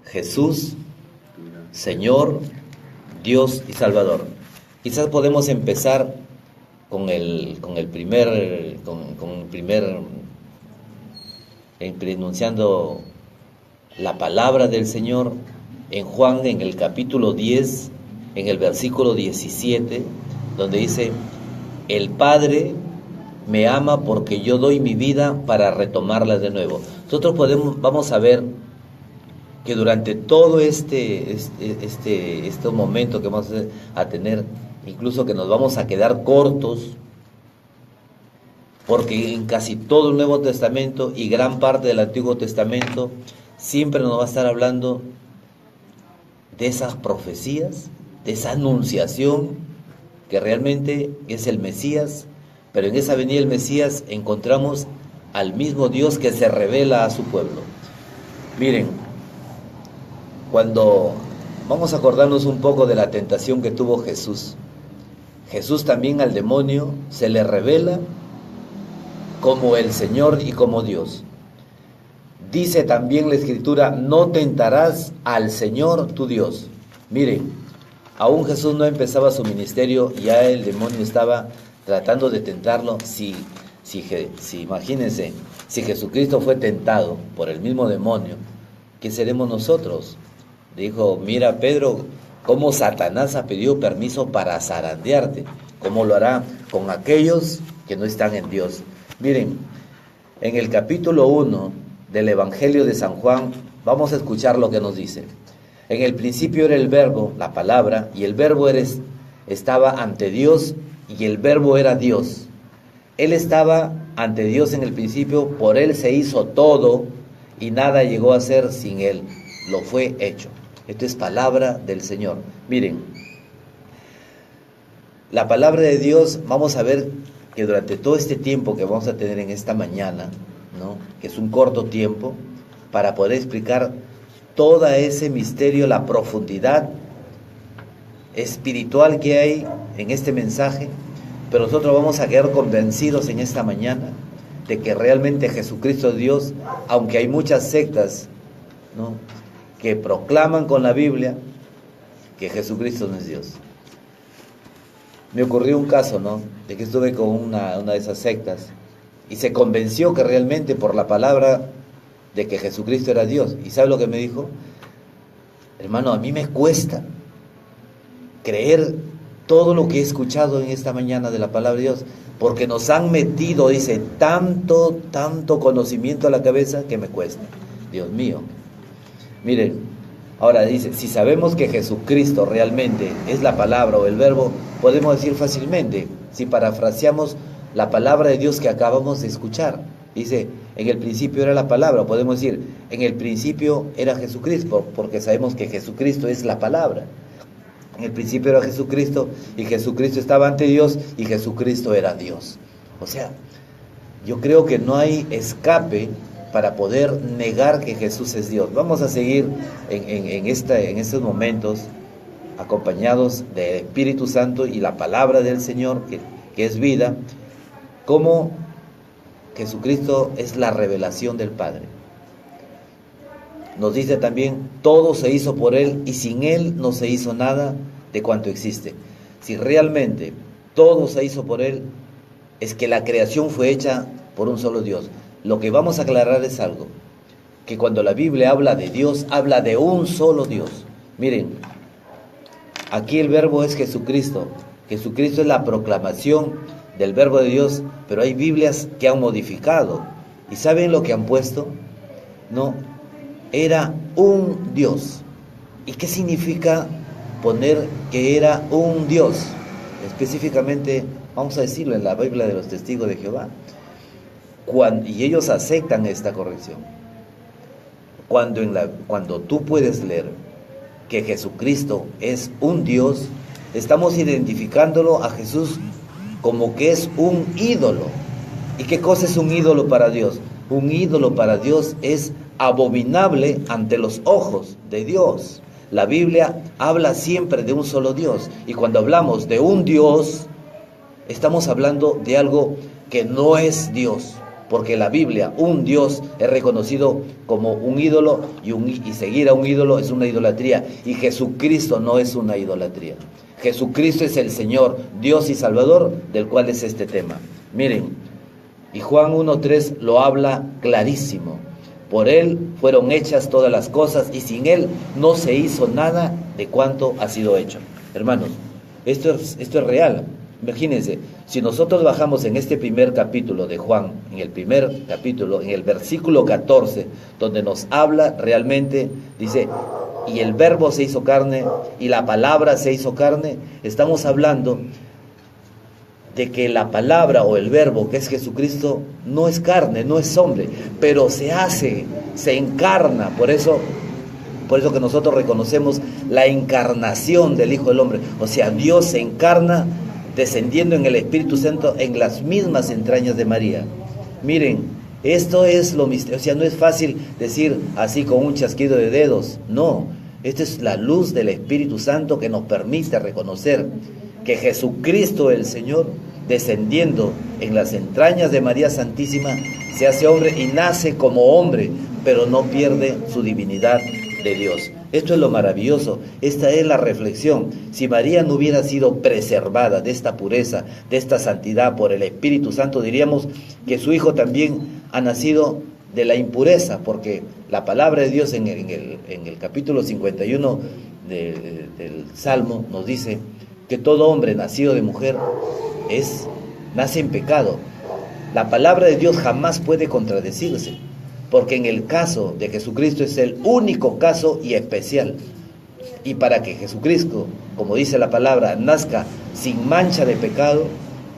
Jesús, Señor, Dios y Salvador. Quizás podemos empezar con el primer enunciando la palabra del Señor en Juan, en el capítulo 10, en el versículo 17, donde dice: el Padre me ama porque yo doy mi vida para retomarla de nuevo. Nosotros vamos a ver que durante todo estos momentos que vamos a tener, incluso que nos vamos a quedar cortos, porque en casi todo el Nuevo Testamento y gran parte del Antiguo Testamento siempre nos va a estar hablando de esas profecías, de esa anunciación que realmente es el Mesías, pero en esa venida del Mesías encontramos al mismo Dios que se revela a su pueblo. Miren, cuando vamos a acordarnos un poco de la tentación que tuvo Jesús, Jesús también al demonio se le revela como el Señor y como Dios. Dice también la Escritura: no tentarás al Señor tu Dios. Miren, aún Jesús no empezaba su ministerio, ya el demonio estaba tratando de tentarlo. Si imagínense, si Jesucristo fue tentado por el mismo demonio, ¿qué seremos nosotros? Dijo: mira, Pedro, cómo Satanás ha pedido permiso para zarandearte, ¿cómo lo hará con aquellos que no están en Dios? Miren, en el capítulo 1 del Evangelio de San Juan, vamos a escuchar lo que nos dice. En el principio era el Verbo, la palabra, y el Verbo estaba ante Dios, y el Verbo era Dios. Él estaba ante Dios en el principio, por Él se hizo todo, y nada llegó a ser sin Él, lo fue hecho. Esto es palabra del Señor. Miren, la palabra de Dios, vamos a ver que durante todo este tiempo que vamos a tener en esta mañana, ¿no?, que es un corto tiempo, para poder explicar todo ese misterio, la profundidad espiritual que hay en este mensaje, pero nosotros vamos a quedar convencidos en esta mañana de que realmente Jesucristo es Dios, aunque hay muchas sectas, ¿no?, que proclaman con la Biblia que Jesucristo no es Dios. Me ocurrió un caso, ¿no?, de que estuve con una de esas sectas y se convenció que realmente por la palabra de que Jesucristo era Dios. ¿Y sabe lo que me dijo? Hermano, a mí me cuesta creer todo lo que he escuchado en esta mañana de la palabra de Dios, porque nos han metido, dice, tanto conocimiento a la cabeza que me cuesta. Dios mío. Miren, ahora dice, si sabemos que Jesucristo realmente es la palabra o el Verbo, podemos decir fácilmente, si parafraseamos la palabra de Dios que acabamos de escuchar, dice, en el principio era la palabra, podemos decir, en el principio era Jesucristo, porque sabemos que Jesucristo es la palabra. En el principio era Jesucristo, y Jesucristo estaba ante Dios, y Jesucristo era Dios. O sea, yo creo que no hay escape para poder negar que Jesús es Dios. Vamos a seguir en estos momentos, acompañados del Espíritu Santo y la palabra del Señor, que es vida, como Jesucristo es la revelación del Padre. Nos dice también, todo se hizo por Él, y sin Él no se hizo nada de cuanto existe. Si realmente todo se hizo por Él, es que la creación fue hecha por un solo Dios. Lo que vamos a aclarar es algo, que cuando la Biblia habla de Dios, habla de un solo Dios. Miren, aquí el Verbo es Jesucristo. Jesucristo es la proclamación del Verbo de Dios, pero hay Biblias que han modificado. ¿Y saben lo que han puesto? No, era un Dios. ¿Y qué significa poner que era un Dios? Específicamente, vamos a decirlo en la Biblia de los Testigos de Jehová. Y ellos aceptan esta corrección. Cuando tú puedes leer que Jesucristo es un Dios, estamos identificándolo a Jesús como que es un ídolo. ¿Y qué cosa es un ídolo para Dios? Un ídolo para Dios es abominable ante los ojos de Dios. La Biblia habla siempre de un solo Dios, y cuando hablamos de un Dios, estamos hablando de algo que no es Dios. porque la Biblia, un Dios es reconocido como un ídolo y seguir a un ídolo es una idolatría, y Jesucristo no es una idolatría. Jesucristo es el Señor, Dios y Salvador, del cual es este tema. Miren, y Juan 1:3 lo habla clarísimo. Por Él fueron hechas todas las cosas, y sin Él no se hizo nada de cuanto ha sido hecho. Hermanos, esto es real. Imagínense, si nosotros bajamos en este primer capítulo de Juan, en el primer capítulo, en el versículo 14, donde nos habla realmente, dice, y el verbo se hizo carne, y la palabra se hizo carne, estamos hablando de que la palabra o el verbo, que es Jesucristo, no es carne, no es hombre, pero se encarna. Por eso que nosotros reconocemos la encarnación del Hijo del Hombre. O sea, Dios se encarna descendiendo en el Espíritu Santo en las mismas entrañas de María. Miren, esto es lo misterioso. O sea, no es fácil decir así con un chasquido de dedos. No, esta es la luz del Espíritu Santo que nos permite reconocer que Jesucristo el Señor, descendiendo en las entrañas de María Santísima, se hace hombre y nace como hombre, pero no pierde su divinidad de Dios. Esto es lo maravilloso, esta es la reflexión. Si María no hubiera sido preservada de esta pureza, de esta santidad por el Espíritu Santo, diríamos que su Hijo también ha nacido de la impureza, porque la palabra de Dios en el capítulo 51 del Salmo nos dice que todo hombre nacido de mujer nace en pecado. La palabra de Dios jamás puede contradecirse, porque en el caso de Jesucristo es el único caso y especial. Y para que Jesucristo, como dice la palabra, nazca sin mancha de pecado,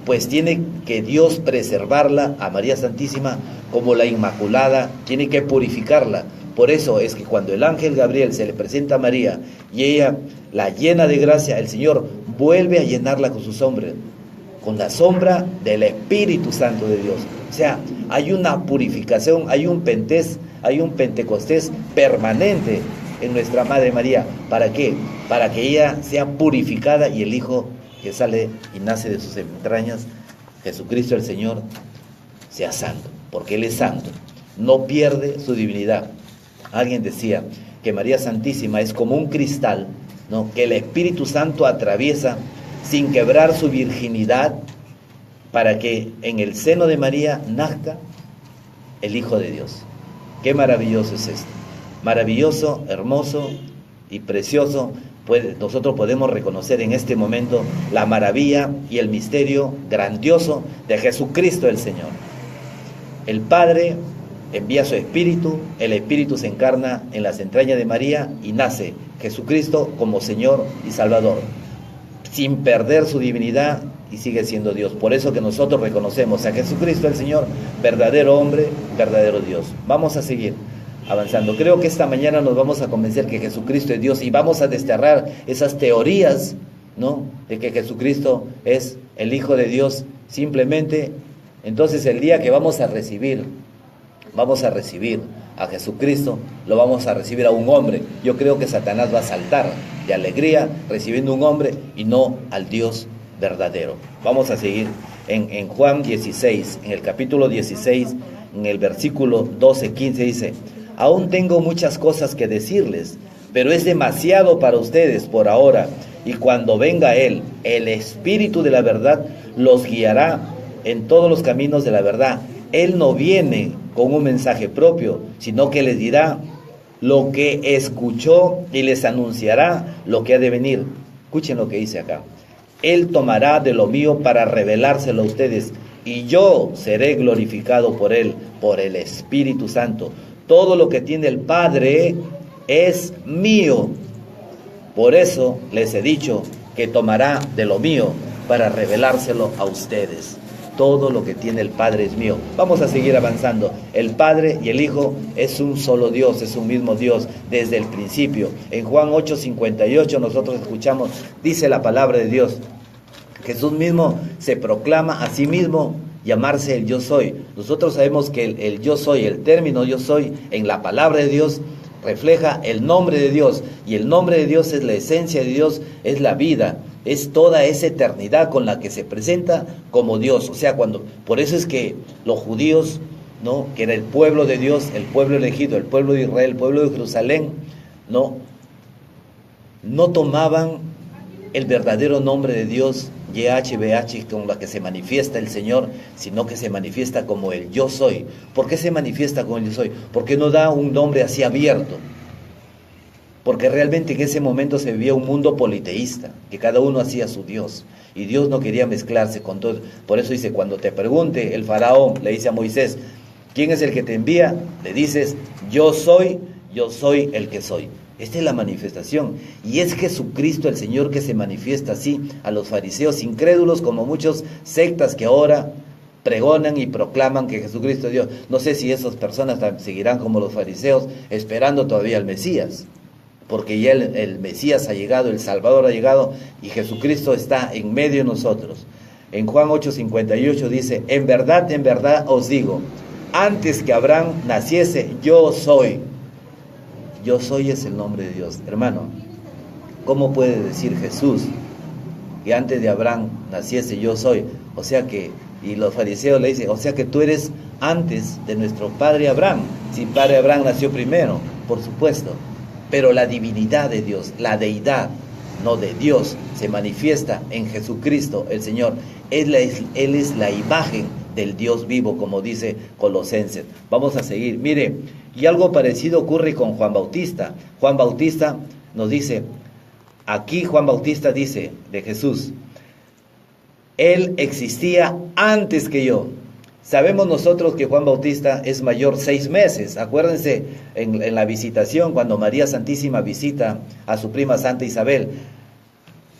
pues tiene que Dios preservarla a María Santísima como la Inmaculada, tiene que purificarla. Por eso es que cuando el ángel Gabriel se le presenta a María y ella la llena de gracia, el Señor vuelve a llenarla con su sombra, con la sombra del Espíritu Santo de Dios. O sea, hay una purificación, hay un Pentecostés permanente en nuestra Madre María. ¿Para qué? Para que ella sea purificada y el Hijo que sale y nace de sus entrañas, Jesucristo el Señor, sea santo, porque Él es santo, no pierde su divinidad. Alguien decía que María Santísima es como un cristal, ¿no?, que el Espíritu Santo atraviesa sin quebrar su virginidad, para que en el seno de María nazca el Hijo de Dios. Qué maravilloso es esto, maravilloso, hermoso y precioso. Nosotros podemos reconocer en este momento la maravilla y el misterio grandioso de Jesucristo el Señor. El Padre envía su Espíritu, el Espíritu se encarna en las entrañas de María y nace Jesucristo como Señor y Salvador, sin perder su divinidad, y sigue siendo Dios. Por eso que nosotros reconocemos a Jesucristo el Señor, verdadero hombre, verdadero Dios. Vamos a seguir avanzando. Creo que esta mañana nos vamos a convencer que Jesucristo es Dios y vamos a desterrar esas teorías, ¿no?, de que Jesucristo es el Hijo de Dios. Simplemente, entonces el día que vamos a recibir a Jesucristo, lo vamos a recibir a un hombre. Yo creo que Satanás va a saltar de alegría recibiendo un hombre y no al Dios verdadero. Vamos a seguir en Juan 16, en el capítulo 16, en el versículo 12-15 dice: aún tengo muchas cosas que decirles, pero es demasiado para ustedes por ahora, y cuando venga Él, el Espíritu de la verdad, los guiará en todos los caminos de la verdad. Él no viene con un mensaje propio, sino que les dirá lo que escuchó y les anunciará lo que ha de venir. Escuchen lo que dice acá: Él tomará de lo mío para revelárselo a ustedes, y yo seré glorificado por Él, por el Espíritu Santo. Todo lo que tiene el Padre es mío. Por eso les he dicho que tomará de lo mío para revelárselo a ustedes. Todo lo que tiene el Padre es mío. Vamos a seguir avanzando. El Padre y el Hijo es un solo Dios, es un mismo Dios desde el principio. En Juan 8:58 nosotros escuchamos, dice la palabra de Dios, Jesús mismo se proclama a sí mismo llamarse el yo soy. Nosotros sabemos que el yo soy, el término yo soy en la palabra de Dios refleja el nombre de Dios, y el nombre de Dios es la esencia de Dios, es la vida, es toda esa eternidad con la que se presenta como Dios. O sea, por eso es que los judíos ¿no? Que era el pueblo de Dios, el pueblo elegido, el pueblo de Israel, el pueblo de Jerusalén, ¿no? No tomaban el verdadero nombre de Dios, YHWH, con la que se manifiesta el Señor, sino que se manifiesta como el yo soy. ¿Por qué se manifiesta como el yo soy? Porque no da un nombre así abierto. Porque realmente en ese momento se vivía un mundo politeísta, que cada uno hacía su Dios. Y Dios no quería mezclarse con todo. Por eso dice, cuando te pregunte el faraón, le dice a Moisés, ¿quién es el que te envía? Le dices, yo soy el que soy. Esta es la manifestación. Y es Jesucristo el Señor que se manifiesta así a los fariseos incrédulos, como muchas sectas que ahora pregonan y proclaman que Jesucristo es Dios. No sé si esas personas seguirán como los fariseos, esperando todavía al Mesías. Porque ya el Mesías ha llegado, el Salvador ha llegado, y Jesucristo está en medio de nosotros. En Juan 8:58 dice, en verdad os digo, antes que Abraham naciese, yo soy. Yo soy es el nombre de Dios. Hermano, ¿cómo puede decir Jesús que antes de Abraham naciese yo soy? O sea que, y los fariseos le dicen, o sea que tú eres antes de nuestro padre Abraham. Si padre Abraham nació primero, por supuesto. Pero la divinidad de Dios, la deidad, no de Dios, se manifiesta en Jesucristo el Señor. Él es la imagen del Dios vivo, como dice Colosenses. Vamos a seguir. Mire, y algo parecido ocurre con Juan Bautista. Juan Bautista nos dice, aquí Juan Bautista dice de Jesús, Él existía antes que yo. Sabemos nosotros que Juan Bautista es mayor 6 meses. Acuérdense en la visitación, cuando María Santísima visita a su prima Santa Isabel.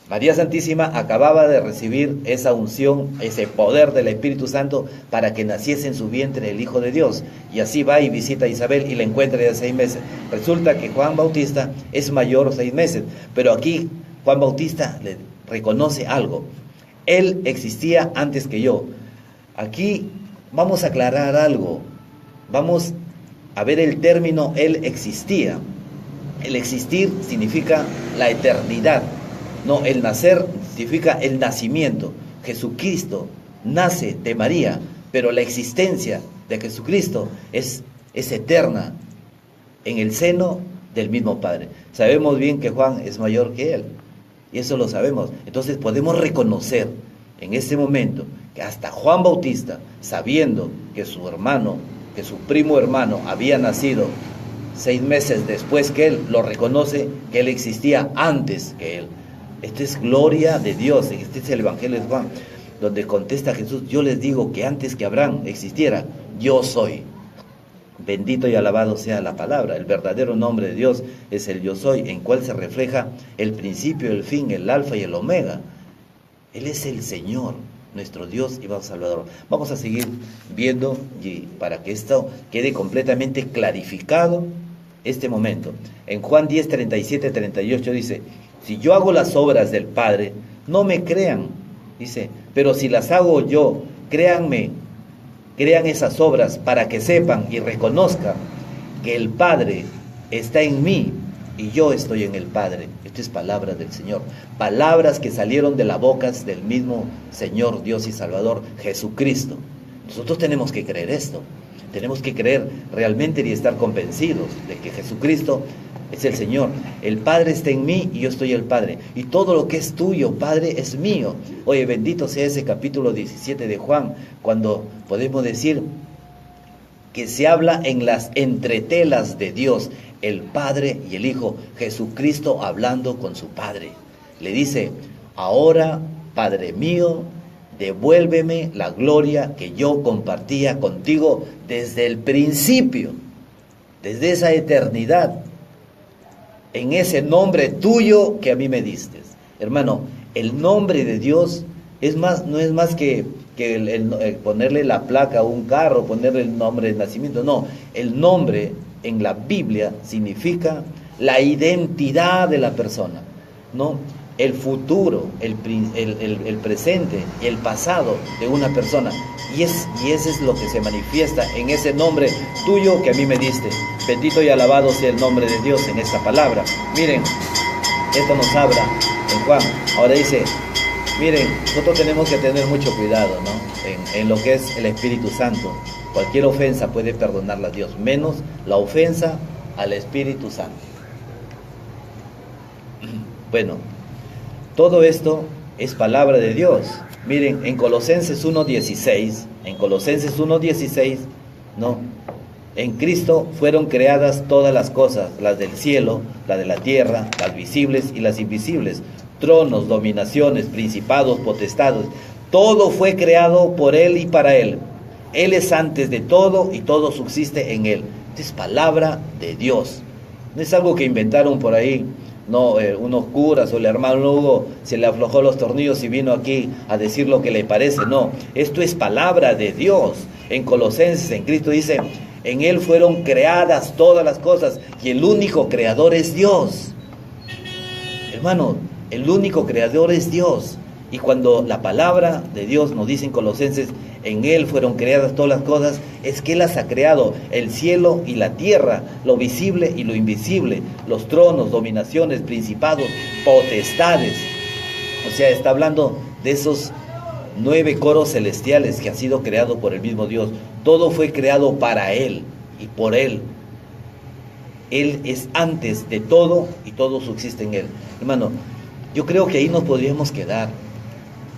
María Santísima acababa de recibir esa unción, ese poder del Espíritu Santo para que naciese en su vientre el Hijo de Dios. Y así va y visita a Isabel y la encuentra de 6 meses. Resulta que Juan Bautista es mayor 6 meses. Pero aquí Juan Bautista le reconoce algo. Él existía antes que yo. Aquí vamos a aclarar algo. Vamos a ver el término Él existía. El existir significa la eternidad. No, el nacer significa el nacimiento. Jesucristo nace de María, pero la existencia de Jesucristo es eterna en el seno del mismo Padre. Sabemos bien que Juan es mayor que Él, y eso lo sabemos. Entonces podemos reconocer en este momento que hasta Juan Bautista, sabiendo que su hermano, que su primo hermano había nacido 6 meses después que él, lo reconoce que él existía antes que él. Esta es gloria de Dios. Este es el Evangelio de Juan, donde contesta Jesús, yo les digo que antes que Abraham existiera, yo soy. Bendito y alabado sea la palabra. El verdadero nombre de Dios es el yo soy, en cual se refleja el principio, el fin, el alfa y el omega. Él es el Señor, nuestro Dios y Salvador. Vamos a seguir viendo, y para que esto quede completamente clarificado este momento. En Juan 10, 37, 38 dice, si yo hago las obras del Padre, no me crean, dice, pero si las hago yo, créanme, crean esas obras para que sepan y reconozcan que el Padre está en mí y yo estoy en el Padre. Esto es palabra del Señor, palabras que salieron de las bocas del mismo Señor, Dios y Salvador, Jesucristo. Nosotros tenemos que creer esto, tenemos que creer realmente y estar convencidos de que Jesucristo es el Señor. El Padre está en mí y yo estoy en el Padre. Y todo lo que es tuyo, Padre, es mío. Oye, bendito sea ese capítulo 17 de Juan, cuando podemos decir que se habla en las entretelas de Dios, el Padre y el Hijo, Jesucristo hablando con su Padre. Le dice, ahora, Padre mío, devuélveme la gloria que yo compartía contigo desde el principio, desde esa eternidad, en ese nombre tuyo que a mí me diste. Hermano, el nombre de Dios no es más que el ponerle la placa a un carro, ponerle el nombre de nacimiento. No, el nombre en la Biblia significa la identidad de la persona, ¿no? El futuro, el presente, el pasado de una persona. Y ese es lo que se manifiesta en ese nombre tuyo que a mí me diste. Bendito y alabado sea el nombre de Dios en esta palabra. Miren, esto nos habla en Juan. Ahora dice, miren, nosotros tenemos que tener mucho cuidado, ¿no? En lo que es el Espíritu Santo. Cualquier ofensa puede perdonarla Dios, menos la ofensa al Espíritu Santo. Bueno, todo esto es palabra de Dios. Miren, en Colosenses 1:16, ¿no? En Cristo fueron creadas todas las cosas, las del cielo, las de la tierra, las visibles y las invisibles, tronos, dominaciones, principados, potestades. Todo fue creado por Él y para Él. Él es antes de todo y todo subsiste en Él. Esta es palabra de Dios. No es algo que inventaron por ahí, no, unos curas o el hermano Hugo se le aflojó los tornillos y vino aquí a decir lo que le parece. No, esto es palabra de Dios. En Colosenses, en Cristo dice, en Él fueron creadas todas las cosas y el único creador es Dios. Hermano, el único creador es Dios. Y cuando la palabra de Dios nos dice en Colosenses, en Él fueron creadas todas las cosas, es que Él las ha creado, el cielo y la tierra, lo visible y lo invisible, los tronos, dominaciones, principados, potestades. O sea, está hablando de esos 9 coros celestiales que han sido creados por el mismo Dios. Todo fue creado para Él y por Él. Él es antes de todo y todo subsiste en Él. Hermano, yo creo que ahí nos podríamos quedar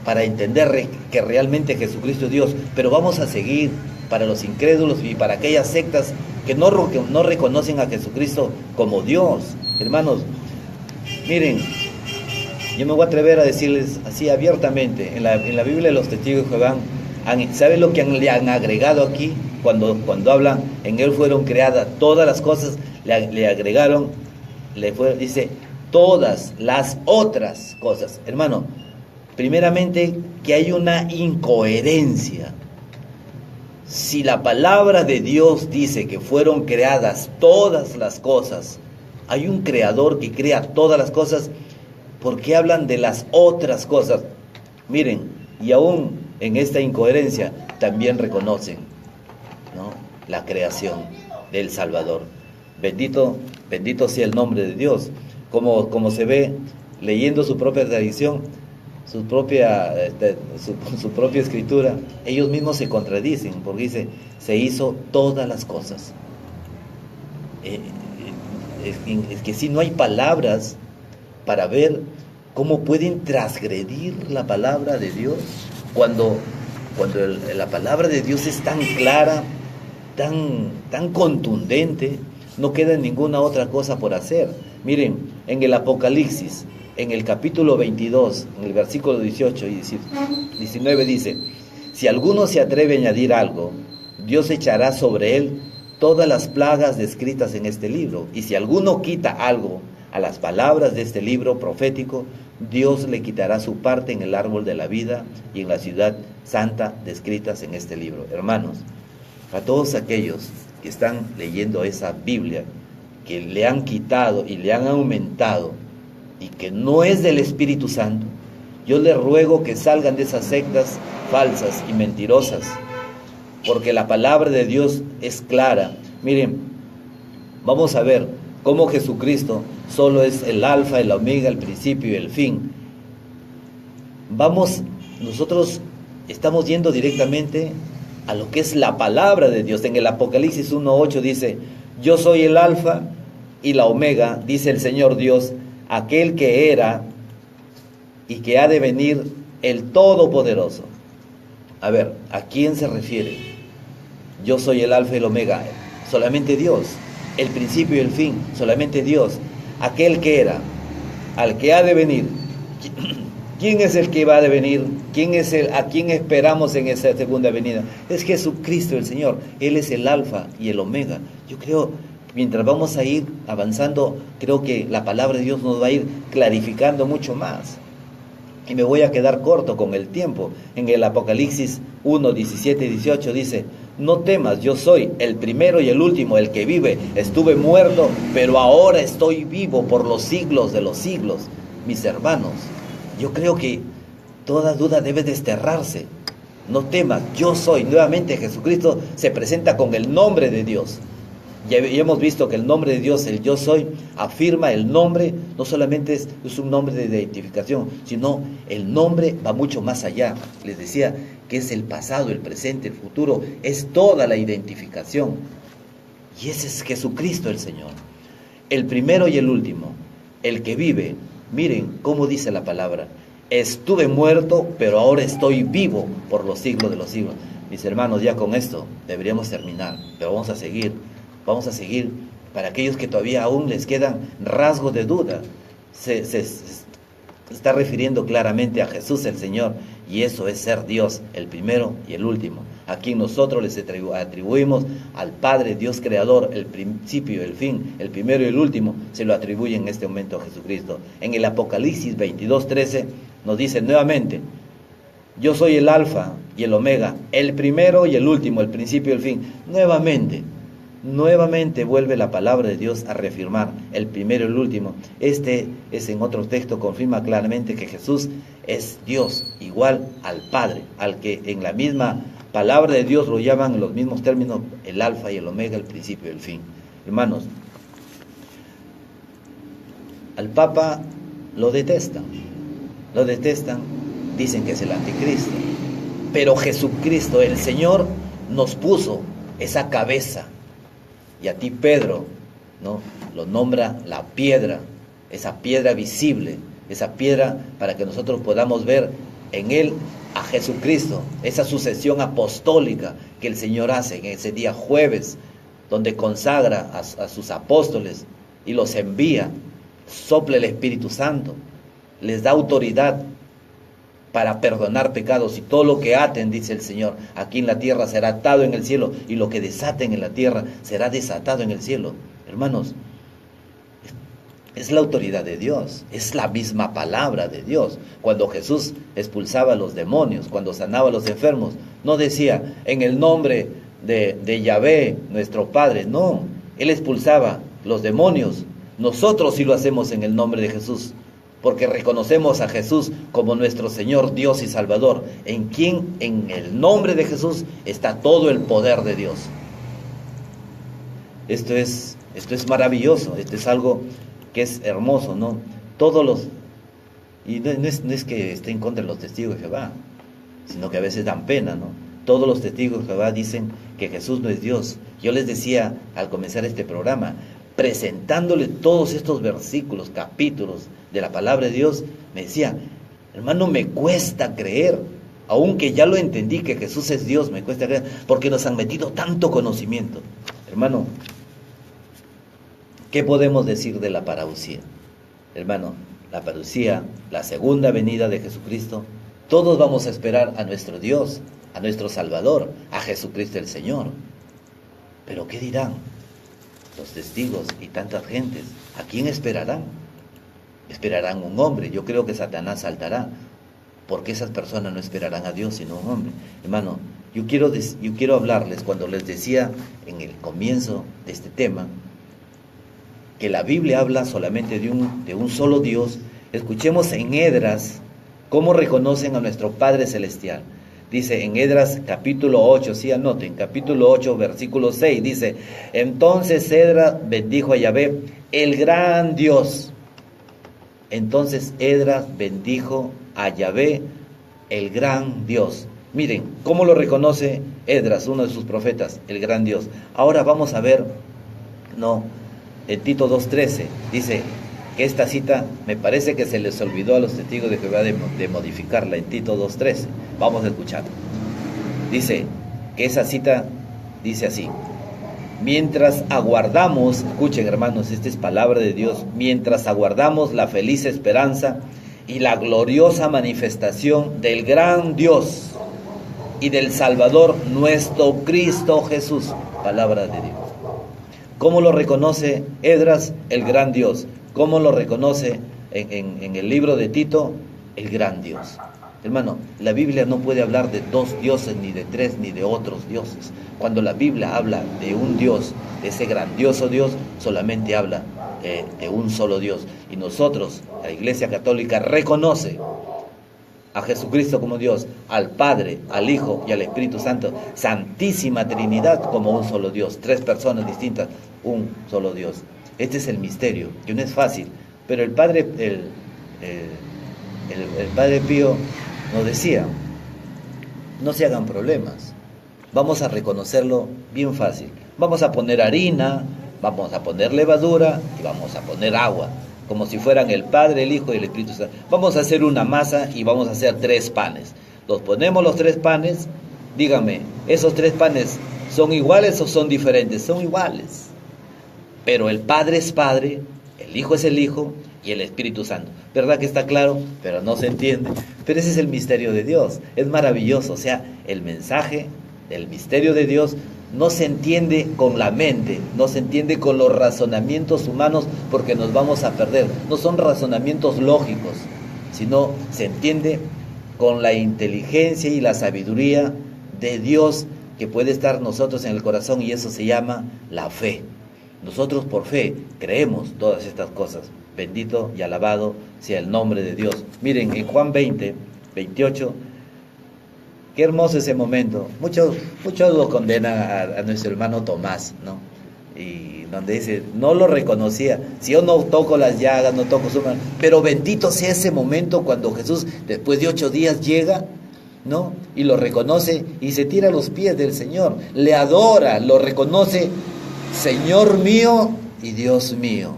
para entender que realmente Jesucristo es Dios, pero vamos a seguir para los incrédulos y para aquellas sectas que no reconocen a Jesucristo como Dios. Hermanos, miren, yo me voy a atrever a decirles así abiertamente, en la Biblia de los testigos de Jehová, ¿saben lo que le han agregado aquí? Cuando hablan, en Él fueron creadas todas las cosas, le agregaron, dice, todas las otras cosas. Hermano, primeramente, que hay una incoherencia. Si la palabra de Dios dice que fueron creadas todas las cosas, hay un creador que crea todas las cosas, ¿por qué hablan de las otras cosas? Miren, y aún en esta incoherencia también reconocen, ¿no?, la creación del Salvador. Bendito sea el nombre de Dios. Como se ve leyendo su propia tradición, su propia escritura, ellos mismos se contradicen, porque dice, se hizo todas las cosas. Es que si no hay palabras para ver cómo pueden transgredir la palabra de Dios, cuando la palabra de Dios es tan clara, tan contundente, no queda ninguna otra cosa por hacer. Miren, en el Apocalipsis, en el capítulo 22, en el versículo 18 y 19 dice, si alguno se atreve a añadir algo, Dios echará sobre él todas las plagas descritas en este libro. Y si alguno quita algo a las palabras de este libro profético, Dios le quitará su parte en el árbol de la vida y en la ciudad santa descritas en este libro. Hermanos, a todos aquellos que están leyendo esa Biblia, que le han quitado y le han aumentado, y que no es del Espíritu Santo, yo les ruego que salgan de esas sectas falsas y mentirosas, porque la palabra de Dios es clara. Miren, vamos a ver cómo Jesucristo solo es el alfa, el omega, el principio y el fin. Nosotros estamos yendo directamente a lo que es la palabra de Dios. En el Apocalipsis 1:8 dice, yo soy el alfa y la omega, dice el Señor Dios, aquel que era y que ha de venir, el Todopoderoso. A ver, ¿a quién se refiere? Yo soy el alfa y el omega, solamente Dios. El principio y el fin, solamente Dios. Aquel que era, al que ha de venir. ¿Quién es el que va a venir? ¿A quién esperamos en esa segunda venida? Es Jesucristo el Señor. Él es el alfa y el omega. Yo creo, mientras vamos a ir avanzando, creo que la palabra de Dios nos va a ir clarificando mucho más. Y me voy a quedar corto con el tiempo. En el Apocalipsis 1, 17 y 18 dice, no temas, yo soy el primero y el último, el que vive. Estuve muerto, pero ahora estoy vivo por los siglos de los siglos. Mis hermanos, yo creo que toda duda debe desterrarse. No temas, yo soy. Nuevamente Jesucristo se presenta con el nombre de Dios. Ya hemos visto que el nombre de Dios, el yo soy, afirma el nombre, no solamente es un nombre de identificación, sino el nombre va mucho más allá. Les decía que es el pasado, el presente, el futuro, es toda la identificación. Y ese es Jesucristo el Señor, el primero y el último, el que vive. Miren cómo dice la palabra: estuve muerto, pero ahora estoy vivo por los siglos de los siglos. Mis hermanos, ya con esto deberíamos terminar, pero vamos a seguir para aquellos que todavía aún les quedan rasgos de duda. Se está refiriendo claramente a Jesús el Señor, y eso es ser Dios, el primero y el último. Aquí nosotros les atribuimos al Padre, Dios Creador, el principio, el fin, el primero y el último, se lo atribuye en este momento a Jesucristo. En el Apocalipsis 22:13 nos dice nuevamente: yo soy el Alfa y el Omega, el primero y el último, el principio y el fin. Nuevamente vuelve la palabra de Dios a reafirmar el primero y el último. Este es, en otro texto, confirma claramente que Jesús es Dios, igual al Padre, al que en la misma palabra de Dios lo llaman en los mismos términos el Alfa y el Omega, el principio y el fin. Hermanos, al Papa lo detestan, dicen que es el anticristo, pero Jesucristo, el Señor, nos puso esa cabeza. Y a ti, Pedro, ¿no?, lo nombra la piedra, esa piedra visible, esa piedra para que nosotros podamos ver en él a Jesucristo, esa sucesión apostólica que el Señor hace en ese día jueves, donde consagra a sus apóstoles y los envía, sopla el Espíritu Santo, les da autoridad para perdonar pecados, y todo lo que aten, dice el Señor, aquí en la tierra será atado en el cielo, y lo que desaten en la tierra será desatado en el cielo. Hermanos, es la autoridad de Dios, es la misma palabra de Dios. Cuando Jesús expulsaba a los demonios, cuando sanaba a los enfermos, no decía en el nombre de Yahvé, nuestro Padre, no, Él expulsaba los demonios. Nosotros sí lo hacemos en el nombre de Jesús, porque reconocemos a Jesús como nuestro Señor, Dios y Salvador, en quien, en el nombre de Jesús, está todo el poder de Dios. Esto es maravilloso, esto es algo que es hermoso, ¿no? Y no es que esté en contra de los testigos de Jehová, sino que a veces dan pena, ¿no? Todos los testigos de Jehová dicen que Jesús no es Dios. Yo les decía al comenzar este programa, presentándole todos estos versículos, capítulos de la palabra de Dios, me decía: hermano, me cuesta creer, aunque ya lo entendí que Jesús es Dios, me cuesta creer, porque nos han metido tanto conocimiento. Hermano, ¿qué podemos decir de la parousia? Hermano, la parousia, la segunda venida de Jesucristo, todos vamos a esperar a nuestro Dios, a nuestro Salvador, a Jesucristo el Señor. Pero ¿qué dirán los testigos y tantas gentes? ¿A quién esperarán? Esperarán un hombre. Yo creo que Satanás saltará, porque esas personas no esperarán a Dios sino a un hombre. Hermano, yo quiero hablarles, cuando les decía en el comienzo de este tema que la Biblia habla solamente de un solo Dios. Escuchemos en Esdras cómo reconocen a nuestro Padre Celestial. Dice en Esdras capítulo 8, sí anoten, capítulo 8, versículo 6, dice: entonces Esdras bendijo a Yahvé, el gran Dios. Entonces Esdras bendijo a Yahvé, el gran Dios. Miren, ¿cómo lo reconoce Esdras, uno de sus profetas, el gran Dios? Ahora vamos a ver, en Tito 2:13, dice que esta cita, me parece que se les olvidó a los testigos de Jehová de modificarla en Tito 2:13. Vamos a escuchar. Dice que esa cita dice así: mientras aguardamos, escuchen hermanos, esta es palabra de Dios, mientras aguardamos la feliz esperanza y la gloriosa manifestación del gran Dios y del Salvador nuestro Cristo Jesús. Palabra de Dios. ¿Cómo lo reconoce Esdras? El gran Dios. ¿Cómo lo reconoce en el libro de Tito? El gran Dios. Hermano, la Biblia no puede hablar de dos dioses, ni de tres, ni de otros dioses. Cuando la Biblia habla de un Dios, de ese grandioso Dios, solamente habla de un solo Dios. Y nosotros, la Iglesia Católica, reconoce a Jesucristo como Dios, al Padre, al Hijo y al Espíritu Santo, Santísima Trinidad, como un solo Dios, tres personas distintas, un solo Dios. Este es el misterio, que no es fácil, pero el Padre Pío nos decía, no se hagan problemas, vamos a reconocerlo bien fácil. Vamos a poner harina, vamos a poner levadura y vamos a poner agua, como si fueran el Padre, el Hijo y el Espíritu Santo. Vamos a hacer una masa y vamos a hacer 3 panes. Los ponemos los 3 panes, díganme, ¿esos 3 panes son iguales o son diferentes? Son iguales. Pero el Padre es Padre, el Hijo es el Hijo y el Espíritu Santo. ¿Verdad que está claro? Pero no se entiende. Pero ese es el misterio de Dios. Es maravilloso. O sea, el mensaje del misterio de Dios no se entiende con la mente, no se entiende con los razonamientos humanos, porque nos vamos a perder. No son razonamientos lógicos, sino se entiende con la inteligencia y la sabiduría de Dios que puede estar nosotros en el corazón, y eso se llama la fe. Nosotros por fe creemos todas estas cosas. Bendito y alabado sea el nombre de Dios. Miren, en Juan 20, 28, qué hermoso ese momento. Muchos lo condenan a nuestro hermano Tomás, ¿no? Y donde dice, no lo reconocía. Si yo no toco las llagas, no toco su mano. Pero bendito sea ese momento cuando Jesús, después de 8 días, llega, ¿no? Y lo reconoce y se tira a los pies del Señor. Le adora, lo reconoce, Señor mío y Dios mío.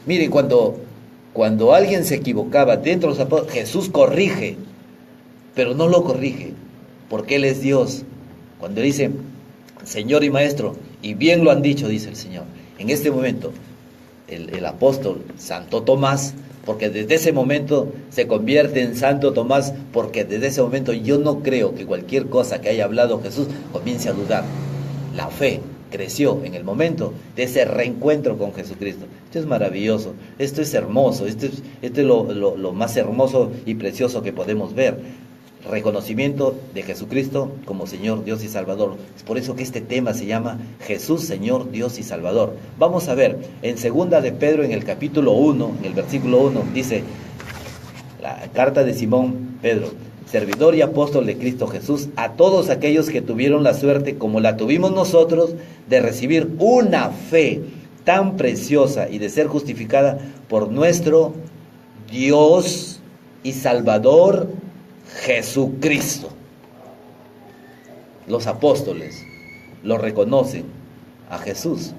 Mire, cuando alguien se equivocaba dentro de los apóstoles, Jesús corrige, pero no lo corrige, porque Él es Dios. Cuando dice, Señor y Maestro, y bien lo han dicho, dice el Señor. En este momento, el apóstol Santo Tomás, porque desde ese momento se convierte en Santo Tomás, porque desde ese momento yo no creo que cualquier cosa que haya hablado Jesús comience a dudar. La fe creció en el momento de ese reencuentro con Jesucristo. Esto es maravilloso, esto es hermoso, esto es lo más hermoso y precioso que podemos ver. Reconocimiento de Jesucristo como Señor, Dios y Salvador. Es por eso que este tema se llama Jesús, Señor, Dios y Salvador. Vamos a ver, en 2 de Pedro, en el capítulo 1, en el versículo 1, dice, la carta de Simón Pedro, servidor y apóstol de Cristo Jesús, a todos aquellos que tuvieron la suerte, como la tuvimos nosotros, de recibir una fe tan preciosa y de ser justificada por nuestro Dios y Salvador Jesucristo. Los apóstoles lo reconocen a Jesús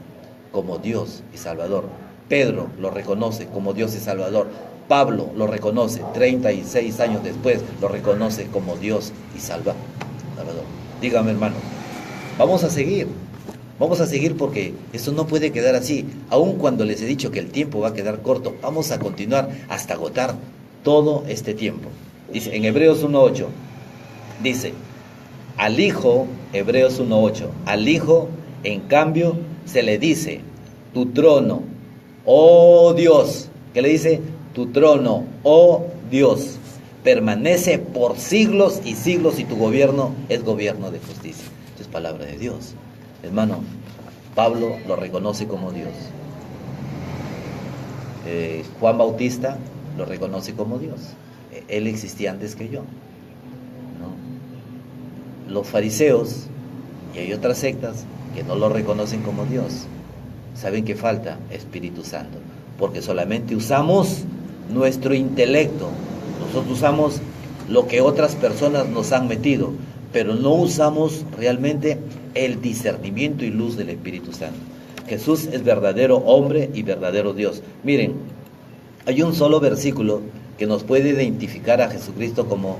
como Dios y Salvador. Pedro lo reconoce como Dios y Salvador. Pablo lo reconoce 36 años después, lo reconoce como Dios y Salvador. Dígame, hermano, vamos a seguir porque eso no puede quedar así. Aun cuando les he dicho que el tiempo va a quedar corto, vamos a continuar hasta agotar todo este tiempo. Dice en Hebreos 1:8, dice, al Hijo, Hebreos 1:8, al Hijo, en cambio, se le dice, tu trono, oh Dios, ¿qué le dice? Tu trono, oh Dios, permanece por siglos y siglos, y tu gobierno es gobierno de justicia. Esto es palabra de Dios. Hermano, Pablo lo reconoce como Dios. Juan Bautista lo reconoce como Dios. Él existía antes que yo, ¿no? Los fariseos, y hay otras sectas que no lo reconocen como Dios. ¿Saben qué falta? Espíritu Santo. Porque solamente usamos nuestro intelecto. Nosotros usamos lo que otras personas nos han metido, pero no usamos realmente el discernimiento y luz del Espíritu Santo. Jesús es verdadero hombre y verdadero Dios. Miren, hay un solo versículo que nos puede identificar a Jesucristo como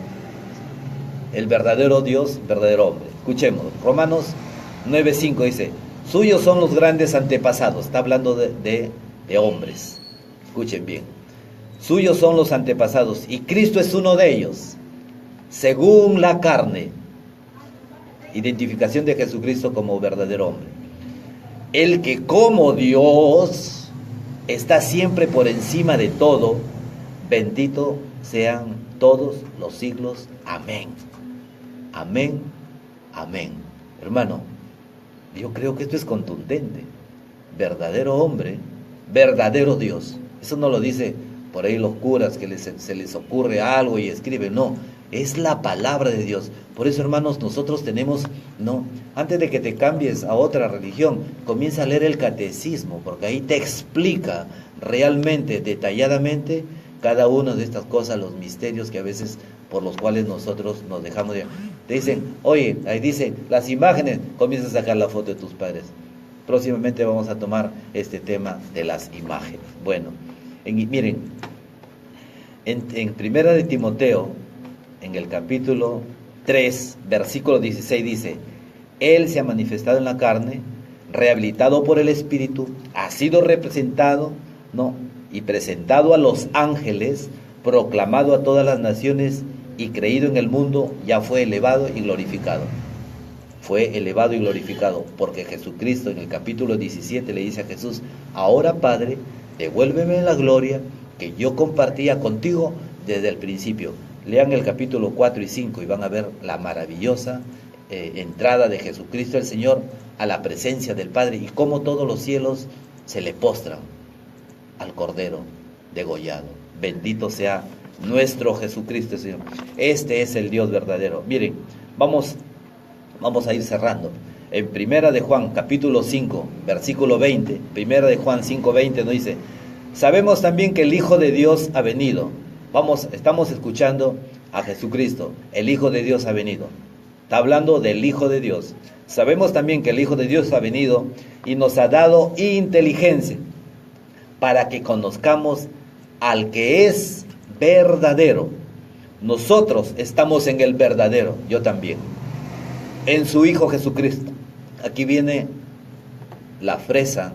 el verdadero Dios, verdadero hombre. Escuchemos, Romanos 9:5 dice, suyos son los grandes antepasados. Está hablando de hombres. Escuchen bien. Suyos son los antepasados, y Cristo es uno de ellos, según la carne. Identificación de Jesucristo como verdadero hombre. El que como Dios está siempre por encima de todo, bendito sean todos los siglos. Amén. Amén. Amén. Hermano, yo creo que esto es contundente. Verdadero hombre, verdadero Dios. Eso no lo dice por ahí los curas que se les ocurre algo y escriben. No, es la palabra de Dios. Por eso, hermanos, nosotros tenemos, no, antes de que te cambies a otra religión, comienza a leer el catecismo, porque ahí te explica realmente, detalladamente, cada una de estas cosas, los misterios que a veces por los cuales nosotros nos dejamos de... Te dicen, oye, ahí dice, las imágenes, comienza a sacar la foto de tus padres. Próximamente vamos a tomar este tema de las imágenes. Bueno, miren, en Primera de Timoteo, en el capítulo 3, versículo 16 dice, Él se ha manifestado en la carne, rehabilitado por el Espíritu, ha sido representado, ¿no?, y presentado a los ángeles, proclamado a todas las naciones y creído en el mundo, ya fue elevado y glorificado. Fue elevado y glorificado, porque Jesucristo en el capítulo 17 le dice a Jesús, ahora Padre, devuélveme la gloria que yo compartía contigo desde el principio. Lean el capítulo 4 y 5 y van a ver la maravillosa entrada de Jesucristo el Señor a la presencia del Padre y cómo todos los cielos se le postran al Cordero degollado. Bendito sea nuestro Jesucristo, Señor. Este es el Dios verdadero. Miren, vamos a ir cerrando. En Primera de Juan, capítulo 5, versículo 20, Primera de Juan 5, 20 nos dice, sabemos también que el Hijo de Dios ha venido. Estamos escuchando a Jesucristo. El Hijo de Dios ha venido. Está hablando del Hijo de Dios. Sabemos también que el Hijo de Dios ha venido y nos ha dado inteligencia para que conozcamos al que es verdadero. Nosotros estamos en el verdadero, yo también, en su Hijo Jesucristo. Aquí viene la fresa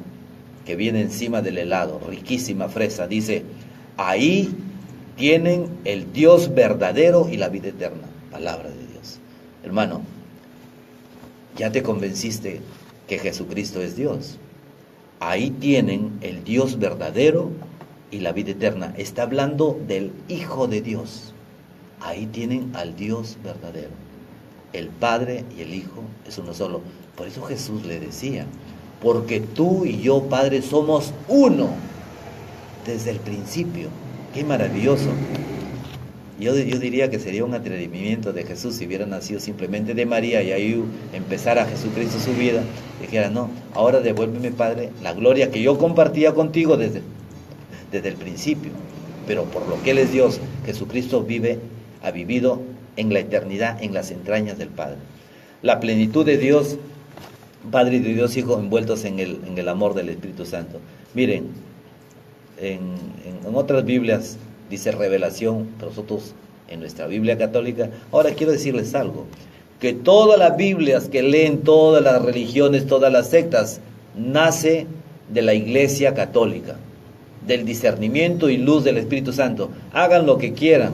que viene encima del helado, riquísima fresa. Dice, ahí tienen el Dios verdadero y la vida eterna. Palabra de Dios. Hermano, ¿ya te convenciste que Jesucristo es Dios? Ahí tienen el Dios verdadero y la vida eterna. Está hablando del Hijo de Dios. Ahí tienen al Dios verdadero. El Padre y el Hijo es uno solo. Por eso Jesús le decía, porque tú y yo, Padre, somos uno desde el principio. Qué maravilloso. Yo diría que sería un atrevimiento de Jesús si hubiera nacido simplemente de María y ahí empezara Jesucristo su vida. Dijera, no, ahora devuélveme, Padre, la gloria que yo compartía contigo desde el principio. Pero por lo que Él es Dios, Jesucristo ha vivido en la eternidad, en las entrañas del Padre. La plenitud de Dios, Padre y de Dios Hijo, envueltos en el amor del Espíritu Santo. Miren, en otras Biblias dice revelación, pero nosotros en nuestra Biblia católica, ahora quiero decirles algo, que todas las Biblias que leen todas las religiones, todas las sectas, nace de la Iglesia católica, del discernimiento y luz del Espíritu Santo. Hagan lo que quieran,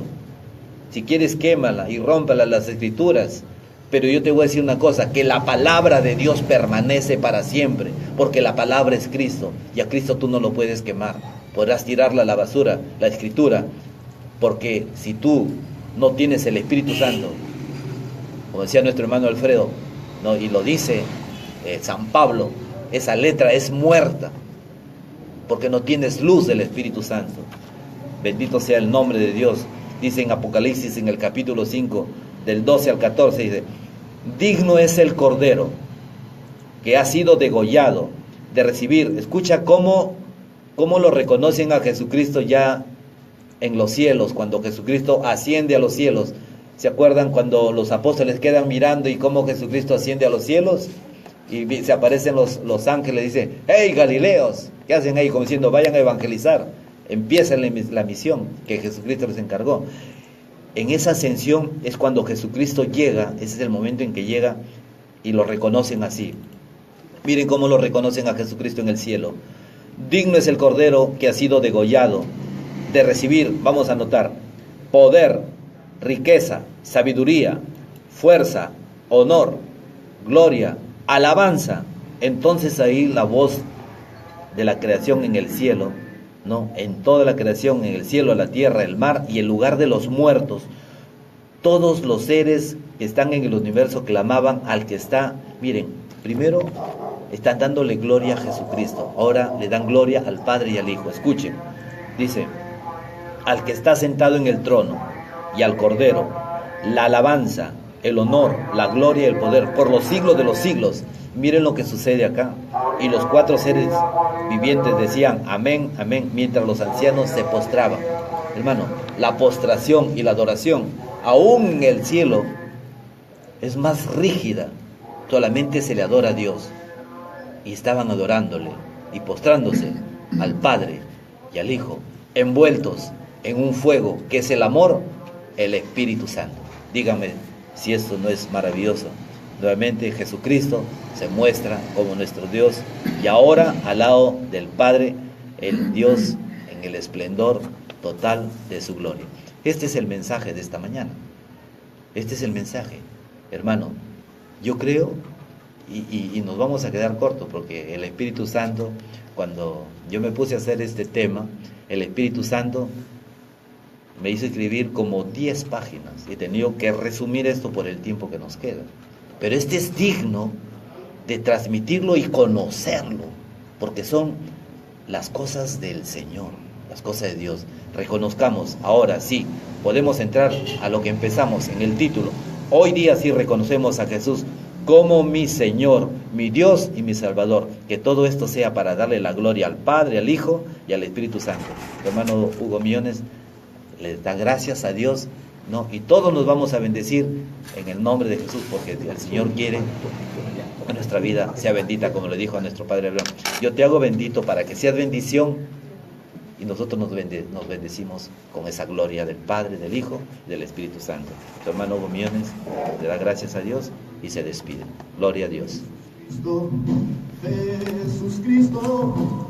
si quieres quémala y rómpala las Escrituras, pero yo te voy a decir una cosa, que la palabra de Dios permanece para siempre, porque la palabra es Cristo, y a Cristo tú no lo puedes quemar. Podrás tirarla a la basura, la Escritura, porque si tú no tienes el Espíritu Santo, como decía nuestro hermano Alfredo, ¿no?, y lo dice San Pablo, esa letra es muerta, porque no tienes luz del Espíritu Santo. Bendito sea el nombre de Dios. Dice en Apocalipsis, en el capítulo 5, del 12 al 14, dice, digno es el Cordero que ha sido degollado de recibir. Escucha cómo lo reconocen a Jesucristo ya en los cielos, cuando Jesucristo asciende a los cielos. ¿Se acuerdan cuando los apóstoles quedan mirando y cómo Jesucristo asciende a los cielos? Y se aparecen los ángeles y dicen, hey Galileos, ¿qué hacen ahí? Como diciendo, vayan a evangelizar. Empieza la misión que Jesucristo les encargó. En esa ascensión es cuando Jesucristo llega, ese es el momento en que llega y lo reconocen así. Miren cómo lo reconocen a Jesucristo en el cielo. Digno es el Cordero que ha sido degollado de recibir, vamos a anotar, poder, riqueza, sabiduría, fuerza, honor, gloria, alabanza. Entonces ahí la voz de la creación en el cielo, ¿no?, en toda la creación, en el cielo, la tierra, el mar y el lugar de los muertos, todos los seres que están en el universo clamaban al que está. Miren, primero están dándole gloria a Jesucristo, ahora le dan gloria al Padre y al Hijo. Escuchen, dice, al que está sentado en el trono y al Cordero, la alabanza, el honor, la gloria y el poder por los siglos de los siglos. Miren lo que sucede acá. Y los 4 seres vivientes decían amén, amén, mientras los ancianos se postraban. Hermano, la postración y la adoración, aún en el cielo, es más rígida. Solamente se le adora a Dios. Y estaban adorándole y postrándose al Padre y al Hijo, envueltos en un fuego que es el amor, el Espíritu Santo. Dígame si esto no es maravilloso. Nuevamente Jesucristo se muestra como nuestro Dios y ahora al lado del Padre, el Dios en el esplendor total de su gloria. Este es el mensaje de esta mañana. Este es el mensaje, hermano. Yo creo, y nos vamos a quedar cortos, porque el Espíritu Santo, cuando yo me puse a hacer este tema, el Espíritu Santo me hizo escribir como 10 páginas y he tenido que resumir esto por el tiempo que nos queda. Pero este es digno de transmitirlo y conocerlo, porque son las cosas del Señor, las cosas de Dios. Reconozcamos, ahora sí, podemos entrar a lo que empezamos en el título. Hoy día sí reconocemos a Jesús como mi Señor, mi Dios y mi Salvador. Que todo esto sea para darle la gloria al Padre, al Hijo y al Espíritu Santo. Tu hermano Hugo Millones le da gracias a Dios, ¿no? Y todos nos vamos a bendecir en el nombre de Jesús, porque el Señor quiere que nuestra vida sea bendita, como le dijo a nuestro Padre Abraham. Yo te hago bendito para que seas bendición, y nosotros nos bendecimos con esa gloria del Padre, del Hijo y del Espíritu Santo. Tu hermano Hugo Millones le da gracias a Dios y se despide. Gloria a Dios. Jesús Cristo.